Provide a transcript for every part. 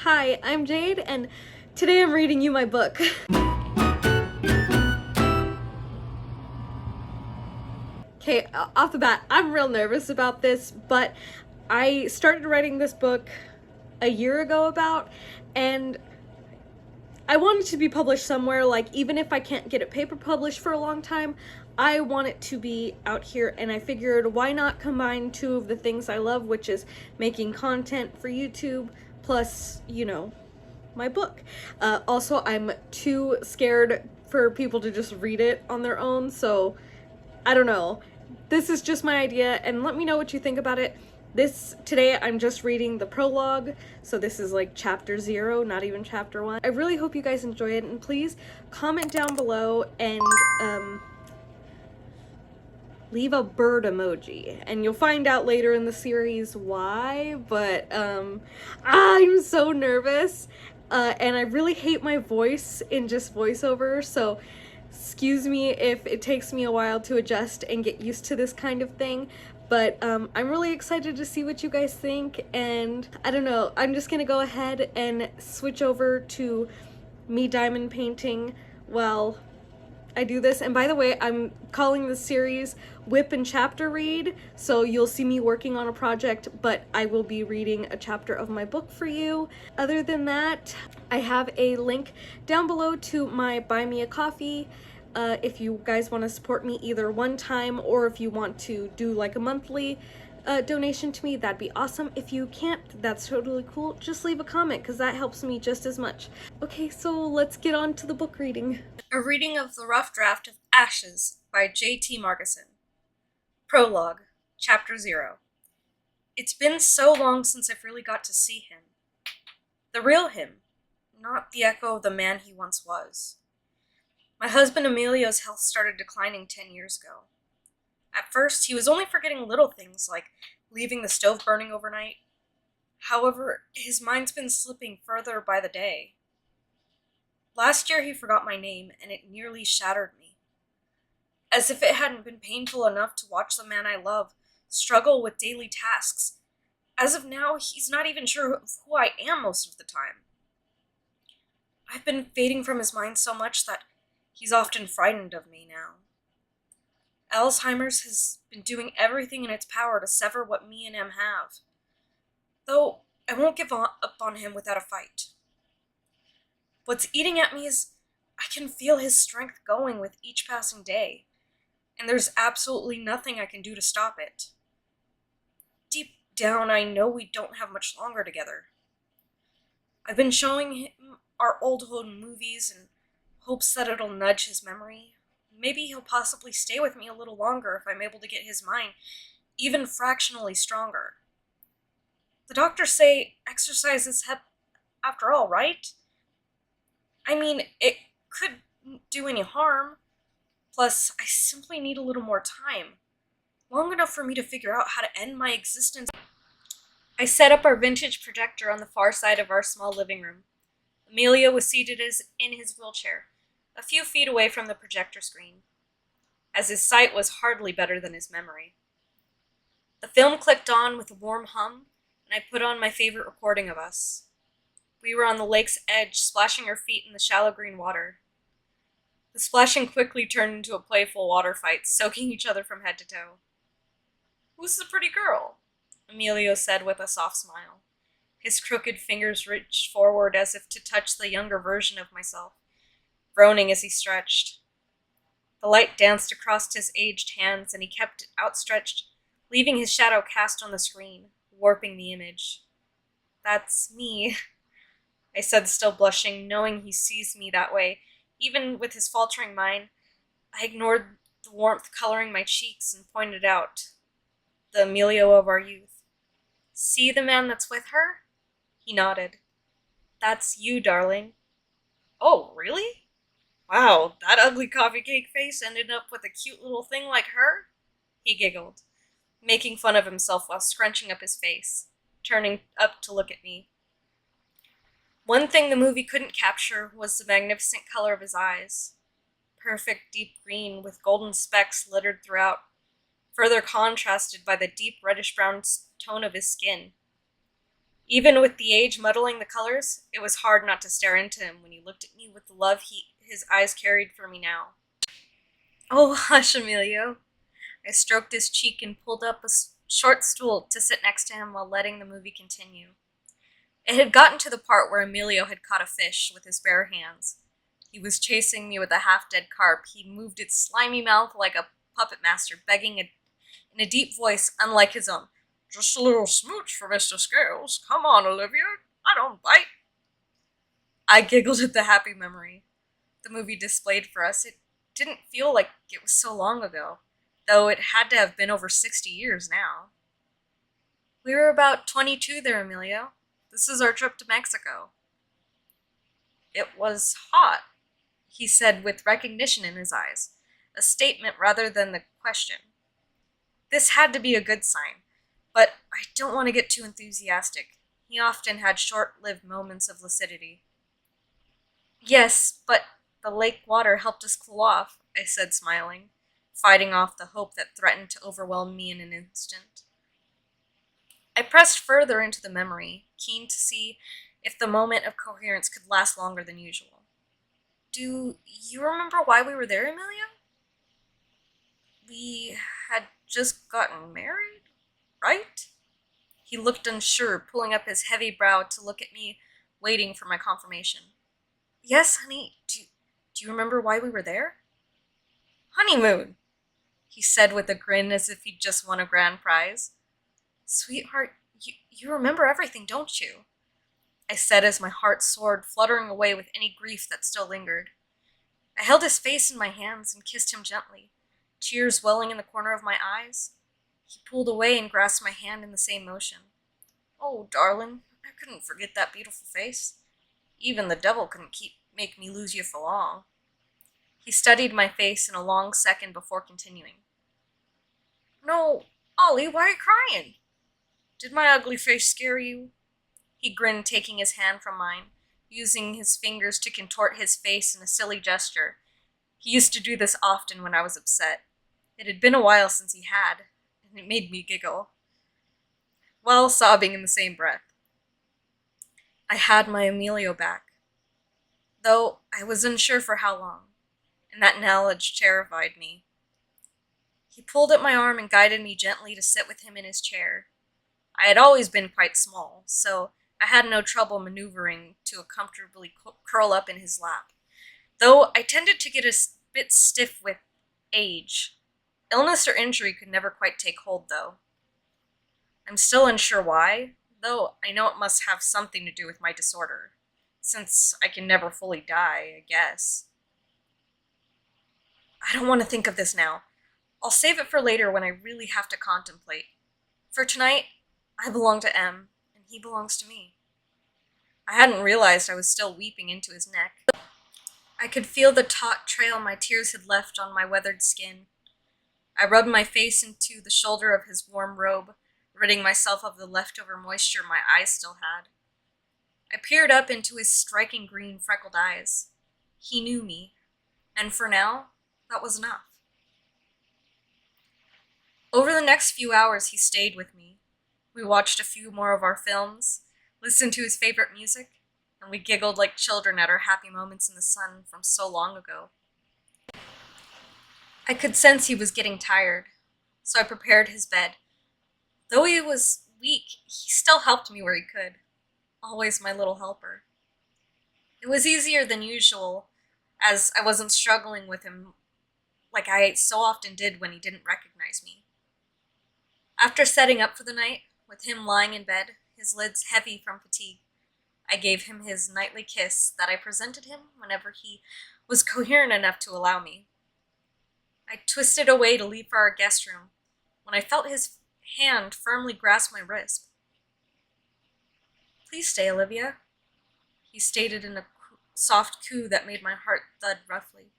Hi, I'm Jade, and today I'm reading you my book. Okay, off the bat, I'm real nervous about this, but I started writing this book a year ago and I want it to be published somewhere. Like, even if I can't get it paper published for a long time, I want it to be out here, and I figured why not combine two of the things I love, which is making content for YouTube plus, my book. Also, I'm too scared for people to just read it on their own, so I don't know. This is just my idea, and let me know what you think about it. Today I'm just reading the prologue, so this is like chapter 0, not even chapter 1. I really hope you guys enjoy it, and please comment down below and leave a bird emoji, and you'll find out later in the series why, but I'm so nervous, and I really hate my voice in just voiceover, so excuse me if it takes me a while to adjust and get used to this kind of thing, but I'm really excited to see what you guys think, and I don't know, I'm just gonna go ahead and switch over to me diamond painting while I do this. And by the way, I'm calling this series WIP and Chapter Read, so you'll see me working on a project, but I will be reading a chapter of my book for you. Other than that, I have a link down below to my Buy Me a Coffee. If you guys want to support me either one time, or if you want to do like a monthly donation to me, that'd be awesome. If you can't, that's totally cool. Just leave a comment, because that helps me just as much. Okay, so let's get on to the book reading. A reading of the rough draft of Ashes by J.T. Margison. Prologue, Chapter 0. It's been so long since I've really got to see him. The real him, not the echo of the man he once was. My husband Emilio's health started declining 10 years ago. At first, he was only forgetting little things like leaving the stove burning overnight. However, his mind's been slipping further by the day. Last year he forgot my name, and it nearly shattered me. As if it hadn't been painful enough to watch the man I love struggle with daily tasks. As of now, he's not even sure who I am most of the time. I've been fading from his mind so much that he's often frightened of me now. Alzheimer's has been doing everything in its power to sever what me and him have. Though I won't give up on him without a fight. What's eating at me is I can feel his strength going with each passing day, and there's absolutely nothing I can do to stop it. Deep down, I know we don't have much longer together. I've been showing him our old home movies in hopes that it'll nudge his memory. Maybe he'll possibly stay with me a little longer if I'm able to get his mind even fractionally stronger. The doctors say exercise is after all, right? I mean, it couldn't do any harm. Plus, I simply need a little more time. Long enough for me to figure out how to end my existence. I set up our vintage projector on the far side of our small living room. Emilio was seated in his wheelchair, a few feet away from the projector screen, as his sight was hardly better than his memory. The film clicked on with a warm hum, and I put on my favorite recording of us. We were on the lake's edge, splashing our feet in the shallow green water. The splashing quickly turned into a playful water fight, soaking each other from head to toe. "Who's the pretty girl?" Emilio said with a soft smile. His crooked fingers reached forward as if to touch the younger version of myself, groaning as he stretched. The light danced across his aged hands, and he kept it outstretched, leaving his shadow cast on the screen, warping the image. "That's me," I said, still blushing, knowing he sees me that way. Even with his faltering mind, I ignored the warmth coloring my cheeks and pointed out, "The Emilio of our youth. See the man that's with her?" He nodded. "That's you, darling." "Oh, really? Wow, that ugly coffee cake face ended up with a cute little thing like her?" He giggled, making fun of himself while scrunching up his face, turning up to look at me. One thing the movie couldn't capture was the magnificent color of his eyes. Perfect deep green with golden specks littered throughout, further contrasted by the deep reddish-brown tone of his skin. Even with the age muddling the colors, it was hard not to stare into him when he looked at me with the love his eyes carried for me now. Oh, hush, Emilio. I stroked his cheek and pulled up a short stool to sit next to him while letting the movie continue. It had gotten to the part where Emilio had caught a fish with his bare hands. He was chasing me with a half-dead carp. He moved its slimy mouth like a puppet master, begging in a deep voice unlike his own. Just a little smooch for Mr. Scales. Come on, Olivia. I don't bite. I giggled at the happy memory the movie displayed for us. It didn't feel like it was so long ago, though it had to have been over 60 years now. We were about 22 there, Emilio. This is our trip to Mexico. It was hot, he said with recognition in his eyes, a statement rather than the question. This had to be a good sign, but I don't want to get too enthusiastic. He often had short-lived moments of lucidity. Yes, but the lake water helped us cool off, I said, smiling, fighting off the hope that threatened to overwhelm me in an instant. I pressed further into the memory, keen to see if the moment of coherence could last longer than usual. Do you remember why we were there, Amelia? We had just gotten married, right? He looked unsure, pulling up his heavy brow to look at me, waiting for my confirmation. Yes, honey, do you remember why we were there? Honeymoon, he said with a grin as if he'd just won a grand prize. Sweetheart, you remember everything, don't you? I said as my heart soared, fluttering away with any grief that still lingered. I held his face in my hands and kissed him gently, tears welling in the corner of my eyes. He pulled away and grasped my hand in the same motion. Oh, darling, I couldn't forget that beautiful face. Even the devil couldn't make me lose you for long. He studied my face in a long second before continuing. No, Ollie, why are you crying? Did my ugly face scare you? He grinned, taking his hand from mine, using his fingers to contort his face in a silly gesture. He used to do this often when I was upset. It had been a while since he had, and it made me giggle, while sobbing in the same breath. I had my Emilio back, though I was unsure for how long, and that knowledge terrified me. He pulled at my arm and guided me gently to sit with him in his chair. I had always been quite small, so I had no trouble maneuvering to comfortably curl up in his lap, though I tended to get a bit stiff with age. Illness or injury could never quite take hold, though. I'm still unsure why, though I know it must have something to do with my disorder, since I can never fully die, I guess. I don't want to think of this now. I'll save it for later when I really have to contemplate. For tonight, I belong to M, and he belongs to me. I hadn't realized I was still weeping into his neck. I could feel the taut trail my tears had left on my weathered skin. I rubbed my face into the shoulder of his warm robe, ridding myself of the leftover moisture my eyes still had. I peered up into his striking green freckled eyes. He knew me, and for now, that was enough. Over the next few hours, he stayed with me. We watched a few more of our films, listened to his favorite music, and we giggled like children at our happy moments in the sun from so long ago. I could sense he was getting tired, so I prepared his bed. Though he was weak, he still helped me where he could. Always my little helper. It was easier than usual, as I wasn't struggling with him like I so often did when he didn't recognize me. After setting up for the night, with him lying in bed, his lids heavy from fatigue, I gave him his nightly kiss that I presented him whenever he was coherent enough to allow me. I twisted away to leave for our guest room when I felt his hand firmly grasp my wrist. Please stay, Olivia, he stated in a soft coo that made my heart thud roughly.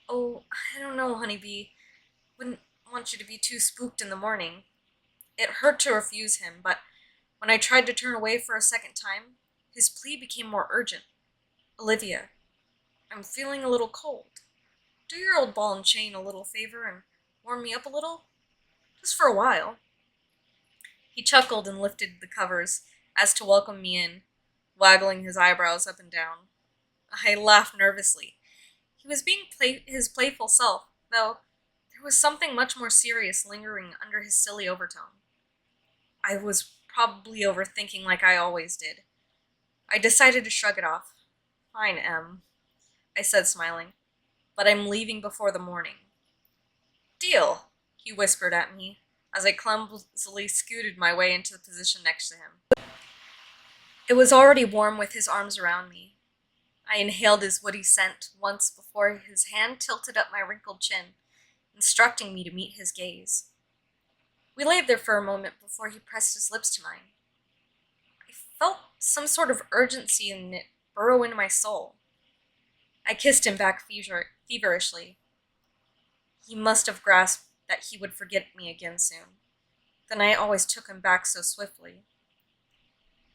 Oh, I don't know, honeybee. Wouldn't want you to be too spooked in the morning. It hurt to refuse him, but when I tried to turn away for a second time, his plea became more urgent. Olivia, I'm feeling a little cold. Do your old ball and chain a little favor and warm me up a little? Just for a while. He chuckled and lifted the covers as to welcome me in, waggling his eyebrows up and down. I laughed nervously. He was being his playful self, though there was something much more serious lingering under his silly overtone. I was probably overthinking like I always did. I decided to shrug it off. Fine, Em, I said, smiling, but I'm leaving before the morning. Deal, he whispered at me as I clumsily scooted my way into the position next to him. It was already warm with his arms around me. I inhaled his woody scent once before his hand tilted up my wrinkled chin, instructing me to meet his gaze. We lay there for a moment before he pressed his lips to mine. I felt some sort of urgency in it burrow into my soul. I kissed him back feverishly. He must have grasped that he would forget me again soon. The night always took him back so swiftly.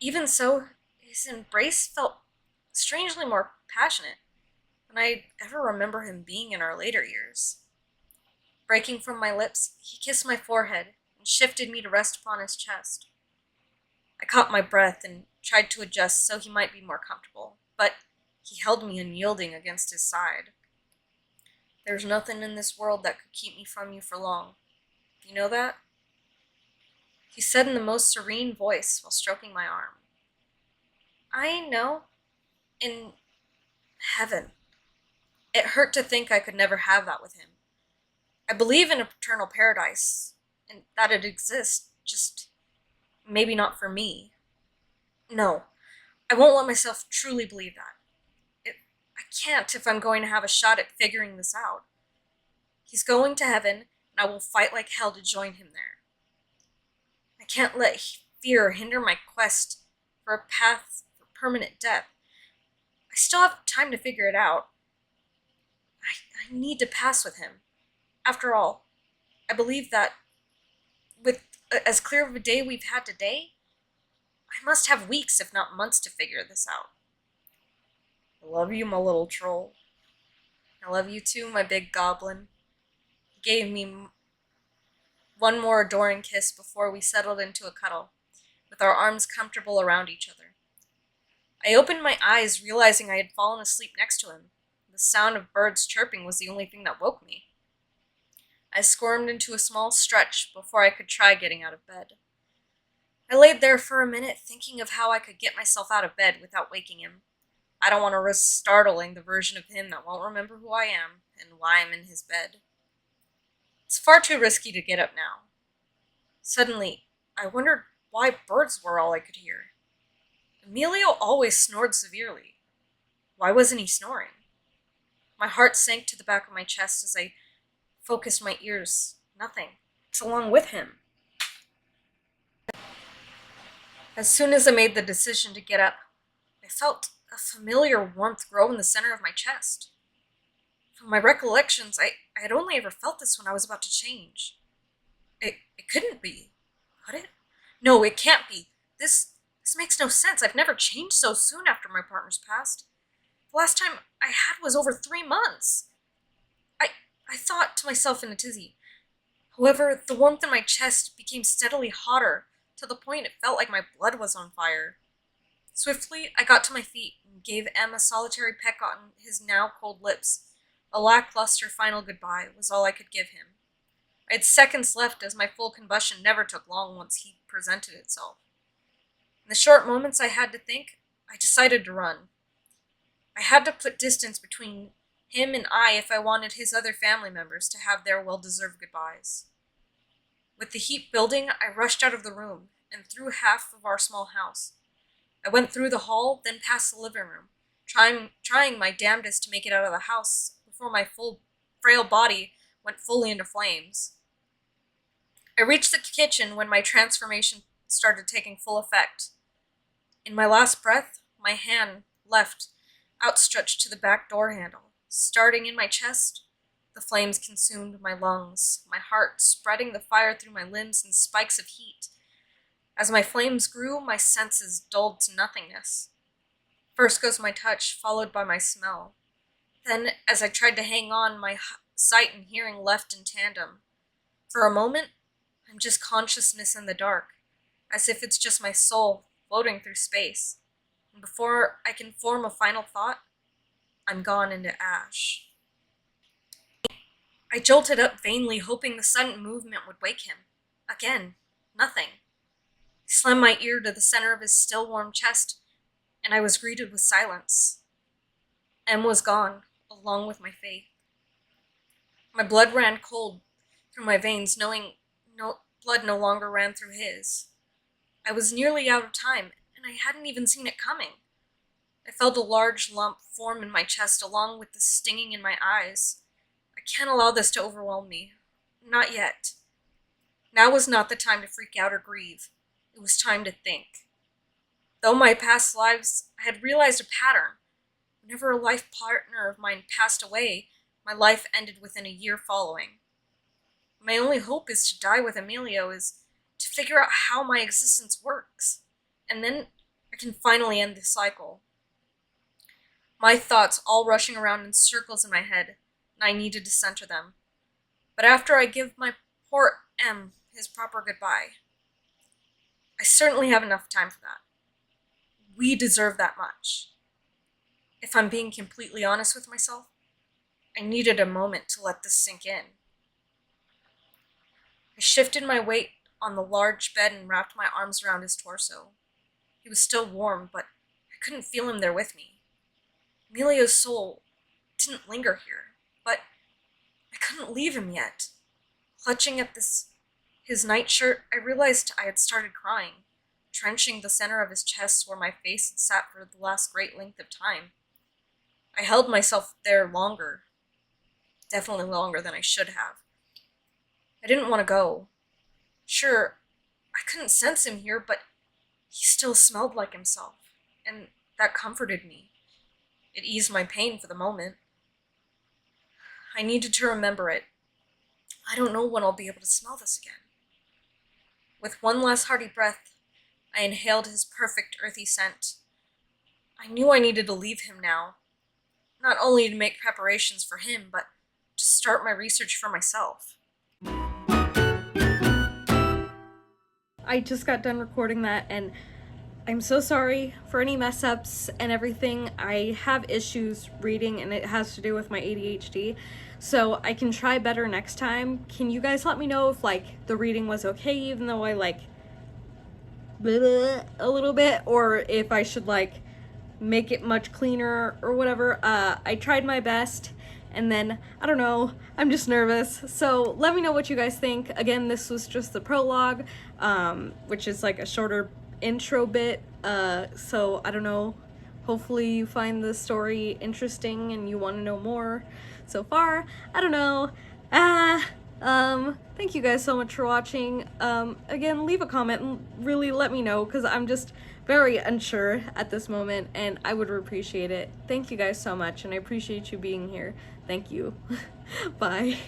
Even so, his embrace felt strangely more passionate than I ever remember him being in our later years. Breaking from my lips, he kissed my forehead and shifted me to rest upon his chest. I caught my breath and tried to adjust so he might be more comfortable, but he held me unyielding against his side. There's nothing in this world that could keep me from you for long. You know that? He said in the most serene voice while stroking my arm. I know. In heaven. It hurt to think I could never have that with him. I believe in a paternal paradise, and that it exists, just maybe not for me. No, I won't let myself truly believe that. I can't if I'm going to have a shot at figuring this out. He's going to heaven, and I will fight like hell to join him there. I can't let fear hinder my quest for a path for permanent death. I still have time to figure it out. I need to pass with him. After all, I believe that with as clear of a day we've had today, I must have weeks, if not months, to figure this out. I love you, my little troll. I love you too, my big goblin. He gave me one more adoring kiss before we settled into a cuddle, with our arms comfortable around each other. I opened my eyes, realizing I had fallen asleep next to him. The sound of birds chirping was the only thing that woke me. I squirmed into a small stretch before I could try getting out of bed. I laid there for a minute thinking of how I could get myself out of bed without waking him. I don't want to risk startling the version of him that won't remember who I am and why I'm in his bed. It's far too risky to get up now. Suddenly, I wondered why birds were all I could hear. Emilio always snored severely. Why wasn't he snoring? My heart sank to the back of my chest as I focused my ears. Nothing. It's along with him. As soon as I made the decision to get up, I felt a familiar warmth grow in the center of my chest. From my recollections, I had only ever felt this when I was about to change. It couldn't be. Could it? No, it can't be. This makes no sense. I've never changed so soon after my partner's passed. The last time I had was over 3 months. I thought to myself in a tizzy. However, the warmth in my chest became steadily hotter, to the point it felt like my blood was on fire. Swiftly, I got to my feet and gave Em a solitary peck on his now cold lips. A lackluster final goodbye was all I could give him. I had seconds left, as my full combustion never took long once heat presented itself. In the short moments I had to think, I decided to run. I had to put distance between him and I if I wanted his other family members to have their well-deserved goodbyes. With the heat building, I rushed out of the room and through half of our small house. I went through the hall, then past the living room, trying my damnedest to make it out of the house before my frail body went fully into flames. I reached the kitchen when my transformation started taking full effect. In my last breath, my hand left outstretched to the back door handle. Starting in my chest, the flames consumed my lungs, my heart spreading the fire through my limbs in spikes of heat. As my flames grew, my senses dulled to nothingness. First goes my touch, followed by my smell. Then, as I tried to hang on, my sight and hearing left in tandem. For a moment, I'm just consciousness in the dark, as if it's just my soul floating through space. And before I can form a final thought, I'm gone into ash. I jolted up vainly, hoping the sudden movement would wake him. Again, nothing. I slammed my ear to the center of his still warm chest, and I was greeted with silence. M was gone, along with my faith. My blood ran cold through my veins, knowing blood no longer ran through his. I was nearly out of time, and I hadn't even seen it coming. I felt a large lump form in my chest, along with the stinging in my eyes. I can't allow this to overwhelm me. Not yet. Now was not the time to freak out or grieve. It was time to think. Though my past lives, I had realized a pattern. Whenever a life partner of mine passed away, my life ended within a year following. My only hope is to die with Emilio, is to figure out how my existence works, and then I can finally end this cycle. My thoughts all rushing around in circles in my head, and I needed to center them. But after I give my poor M his proper goodbye, I certainly have enough time for that. We deserve that much. If I'm being completely honest with myself, I needed a moment to let this sink in. I shifted my weight on the large bed and wrapped my arms around his torso. He was still warm, but I couldn't feel him there with me. Emilio's soul didn't linger here, but I couldn't leave him yet. Clutching at his nightshirt, I realized I had started crying, trenching the center of his chest where my face had sat for the last great length of time. I held myself there longer, definitely longer than I should have. I didn't want to go. Sure, I couldn't sense him here, but he still smelled like himself, and that comforted me. It eased my pain for the moment. I needed to remember it. I don't know when I'll be able to smell this again. With one last hearty breath, I inhaled his perfect earthy scent. I knew I needed to leave him now, not only to make preparations for him, but to start my research for myself. I just got done recording that, and I'm so sorry for any mess ups and everything. I have issues reading, and it has to do with my ADHD, so I can try better next time. Can you guys let me know if the reading was okay, even though I a little bit, or if I should make it much cleaner or whatever. I tried my best, and then I don't know, I'm just nervous, so let me know what you guys think. Again, this was just the prologue, which is a shorter intro bit, so I don't know, hopefully you find the story interesting and you want to know more. So far, I don't know. Thank you guys so much for watching. Again, leave a comment and really let me know, because I'm just very unsure at this moment, and I would appreciate it. Thank you guys so much, and I appreciate you being here. Thank you. Bye.